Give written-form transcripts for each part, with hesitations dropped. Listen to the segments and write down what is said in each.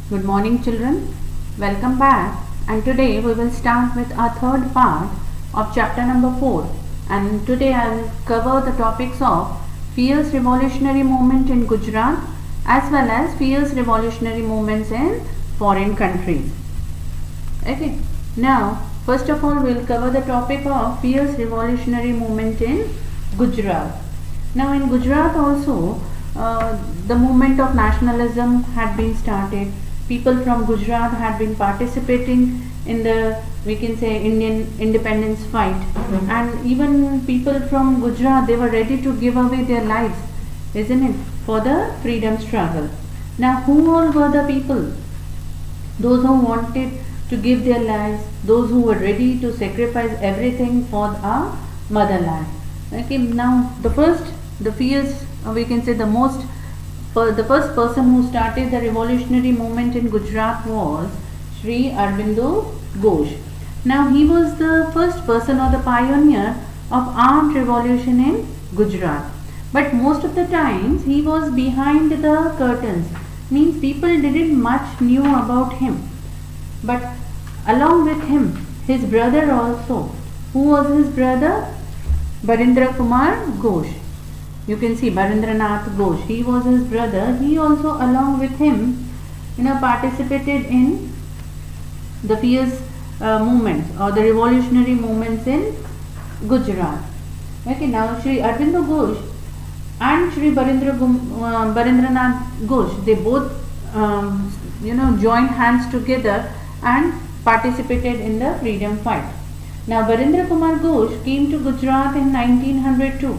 Good morning, children. Welcome back. And today we will start with our third part of chapter number 4. And today I will cover the topics of fierce revolutionary movement in Gujarat as well as fierce revolutionary movements in foreign countries. Okay. Now, first of all, we will cover the topic of fierce revolutionary movement in Gujarat. Now, in Gujarat also, the movement of nationalism had been started. People from Gujarat had been participating in the, we can say, Indian independence fight, and even people from Gujarat, they were ready to give away their lives, isn't it, for the freedom struggle. Now, who all were the people? Those who wanted to give their lives, those who were ready to sacrifice everything for our motherland. Okay, now the fierce, we can say the first person who started the revolutionary movement in Gujarat was Sri Aurobindo Ghosh. Now he was the first person or the pioneer of armed revolution in Gujarat. But most of the times he was behind the curtains, means people didn't much knew about him. But along with him, his brother also. Who was his brother? Barindra Kumar Ghosh. You can see Barindranath Ghosh. He was his brother. He also, along with him, participated in the fierce movements or the revolutionary movements in Gujarat. Okay, now Sri Aurobindo Ghosh and Sri Barindranath Ghosh, they both joined hands together and participated in the freedom fight. Now Barindra Kumar Ghosh came to Gujarat in 1902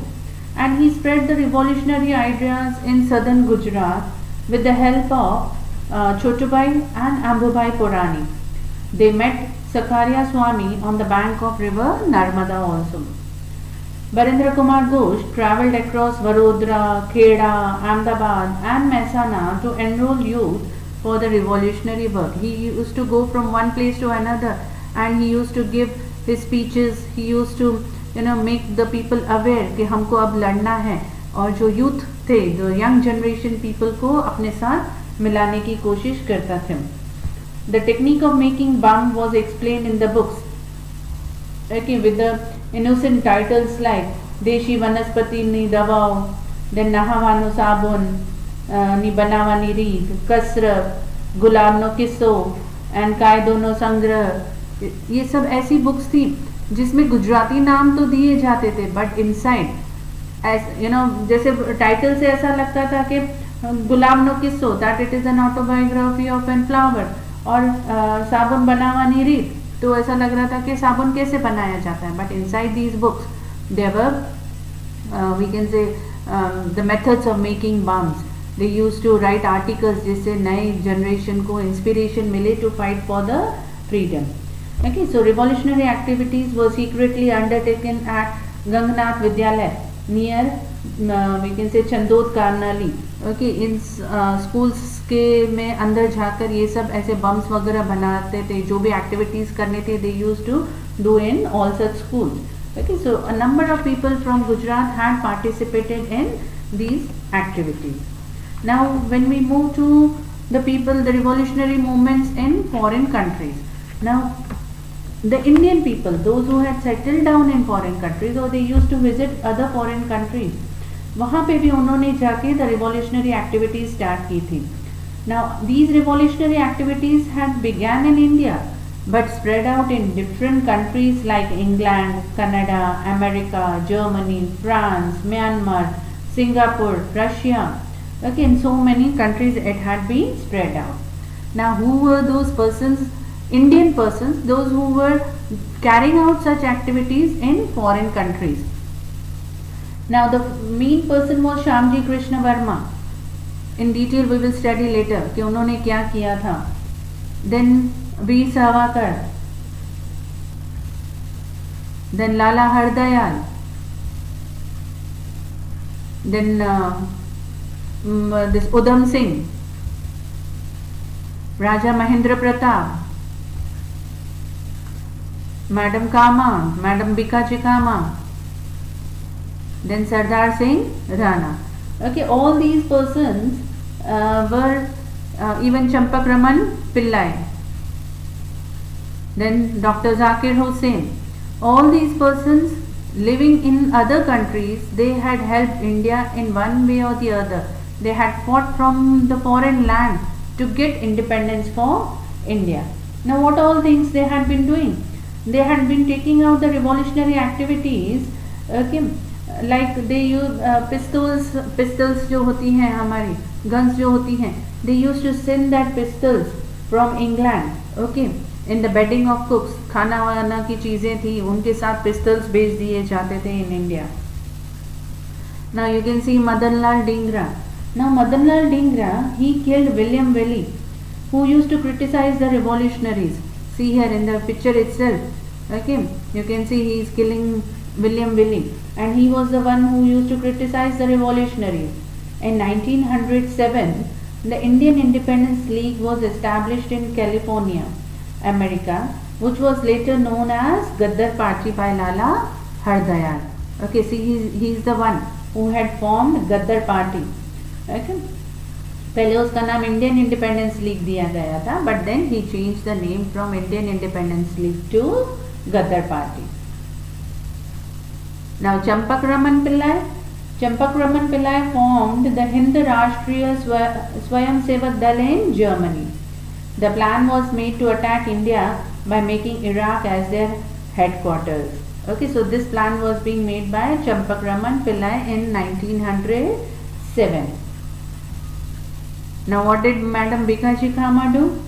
and he spread the revolutionary ideas in southern Gujarat with the help of Chotubai and Ambubai Purani. They met Sakaria Swami on the bank of river Narmada also. Barindra Kumar Ghosh travelled across Vadodara, Kheda, Ahmedabad and Mehsana to enroll youth for the revolutionary work. He used to go from one place to another and he used to give his speeches. He used to make the people aware कि हमको अब लड़ना है, और जो youth थे, जो young generation people को अपने साथ मिलाने की कोशिश करता था. The technique of making bomb was explained in the books, okay, with the innocent titles like देशी वनस्पति ની દવાઓ, then નહાવાનું સાબુન ની બનાવવાની રીત, कसरत, गुलाबનો કિસ્સો and કાયદોનો સંગ્રह. ये सब ऐसी बुक्स थी जिसमें गुजराती नाम तो दिए जाते थे, बट इनसाइड जैसे टाइटल से ऐसा लगता था कि गुलाबनो किस्सो, that it is an autobiography of an flower, और साबुन बनावानी रीत, तो ऐसा लग रहा था कि साबुन कैसे बनाया जाता है. But inside these books there we can say the methods of making bombs. They used to write articles जिससे नए जनरेशन को इंस्पिरेशन मिले to fight for the freedom. Okay, so revolutionary activities were secretly undertaken at Ganganath Vidyalaya near we can say Chandod Karnali. Okay, in schools के में अंदर जाकर ये सब ऐसे बम्स वगैरह बनाते थे. जो भी एक्टिविटीज़ करने थे they used to do in all such schools. Okay, so a number of people from Gujarat had participated in these activities. Now when we move to the people, the revolutionary movements in foreign countries. Now the Indian people, those who had settled down in foreign countries or they used to visit other foreign countries, वहाँ पे भी उन्होंने जाके the revolutionary activities start की थी. Now these revolutionary activities had began in India but spread out in different countries like England, Canada, America, Germany, France, Myanmar, Singapore, Russia. Okay, in so many countries it had been spread out. Now who were those persons? Indian persons, those who were carrying out such activities in foreign countries. Now the main person was Shyamji Krishna Verma. In detail we will study later कि उन्होंने क्या किया था. Then Veer Savarkar, then Lala Hardayal, then this Udham Singh, Raja Mahendra Pratap, Madam Kama, Madam Bikaji Kama, then Sardar Singh Rana. Okay, all these persons were even Champak Raman Pillai, then Dr. Zakir Hussain. All these persons living in other countries, they had helped India in one way or the other. They had fought from the foreign land to get independence for India. Now what all things they had been doing? They had been taking out the revolutionary activities, okay, like they use pistols जो होती हैं हमारी, guns जो होती हैं, they used to send that pistols from England, okay, in the bedding of cooks. खाना वाना की चीज़ें थी, उनके साथ पिस्टल्स भेज दिए जाते थे in India. Now you can see Madanlal Dhingra. Now Madanlal Dhingra, he killed William Velly, who used to criticize the revolutionaries. See here in the picture itself, okay, you can see he is killing William Velly, and he was the one who used to criticize the revolutionaries. In 1907, the Indian Independence League was established in California, America, which was later known as Gaddar Party by Lala Hardayal. Okay, see he is the one who had formed Gaddar Party. Okay, पहले उसका नाम Indian independence league दिया गया था, but then he change the name from Indian independence league to Ghadar party. Now Champak Raman Pillai. Champak Raman Pillai formed the Hind Rashtriya Swayamsevak Dal in Germany. The plan was made to attack India by making Iraq as their headquarters. Okay, so this plan was being made by Champak Raman Pillai in 1907. Now what did Madam Bikaji Kama do?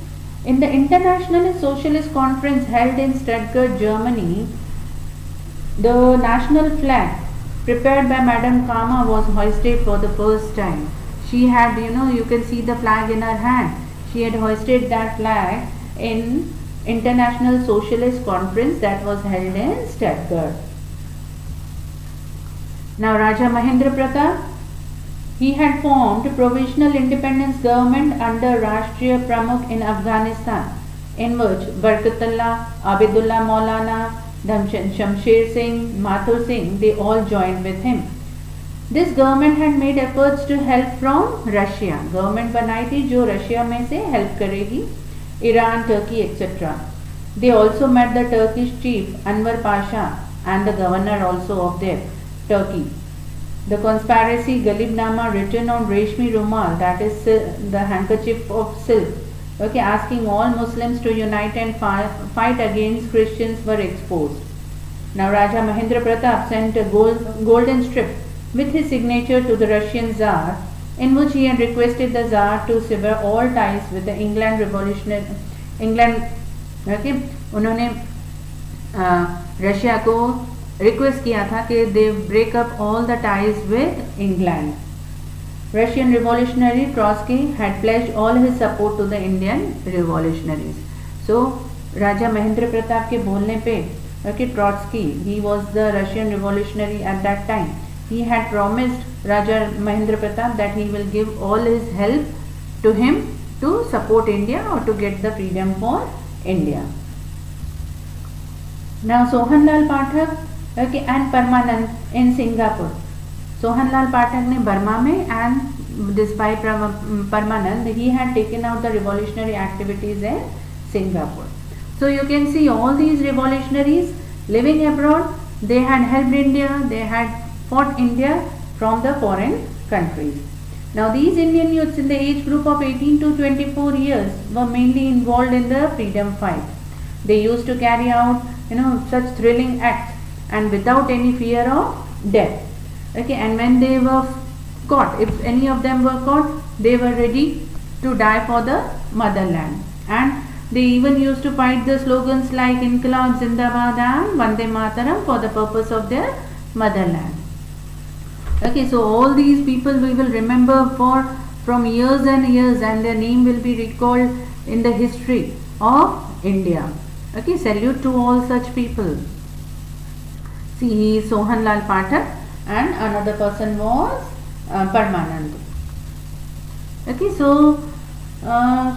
In the International Socialist Conference held in Stuttgart, Germany, the national flag prepared by Madam Kama was hoisted for the first time. She had, you can see the flag in her hand. She had hoisted that flag in International Socialist Conference that was held in Stuttgart. Now Raja Mahendra Pratap, he had formed provisional independence government under Rashtriya Pramukh in Afghanistan, in which Barkatullah, Abidullah Maulana, Shamsher Singh, Mathur Singh, they all joined with him. This government had made efforts to help from Russia. Government बनाई थी जो Russia में से help करेगी, Iran, Turkey, etc. They also met the Turkish chief Anwar Pasha and the governor also of their Turkey. The conspiracy Galibnama written on Reshmi Rumal, that is the handkerchief of silk, okay, asking all Muslims to unite and fight against Christians were exposed. Now Raja Mahendra Pratap sent a golden strip with his signature to the Russian Tsar, in which he had requested the Tsar to sever all ties with the England revolutionary okay, उन्होंने Russia को request किया था कि they break up all the ties with England. Russian revolutionary Trotsky had pledged all his support to the Indian revolutionaries. So Raja Mahendra Pratap के बोलने पे, okay, Trotsky, he was the Russian revolutionary at that time. He had promised Raja Mahendra Pratap that he will give all his help to him to support India or to get the freedom for India. Now Sohanlal Pathak, okay, and Parmanand in Singapore. Sohanlal Pathak ने Burma में and despite Parmanand, he had taken out the revolutionary activities in Singapore. So you can see all these revolutionaries living abroad, they had helped India, they had fought India from the foreign countries. Now these Indian youths in the age group of 18 to 24 years were mainly involved in the freedom fight. They used to carry out, such thrilling acts and without any fear of death. Okay, and when they were caught, if any of them were caught, they were ready to die for the motherland. And they even used to fight the slogans like Inqilab Zindabad and Vande Mataram for the purpose of their motherland. Okay, so all these people we will remember from years and years, and their name will be recalled in the history of India. Okay, salute to all such people. See, he is Sohanlal Pathak and another person was Parmanand. Okay, so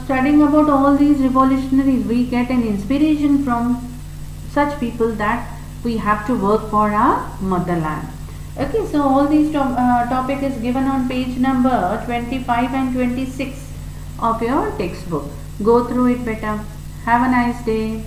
studying about all these revolutionaries, we get an inspiration from such people that we have to work for our motherland. Okay, so all these topic is given on page number 25 and 26 of your textbook. Go through it, beta. Have a nice day.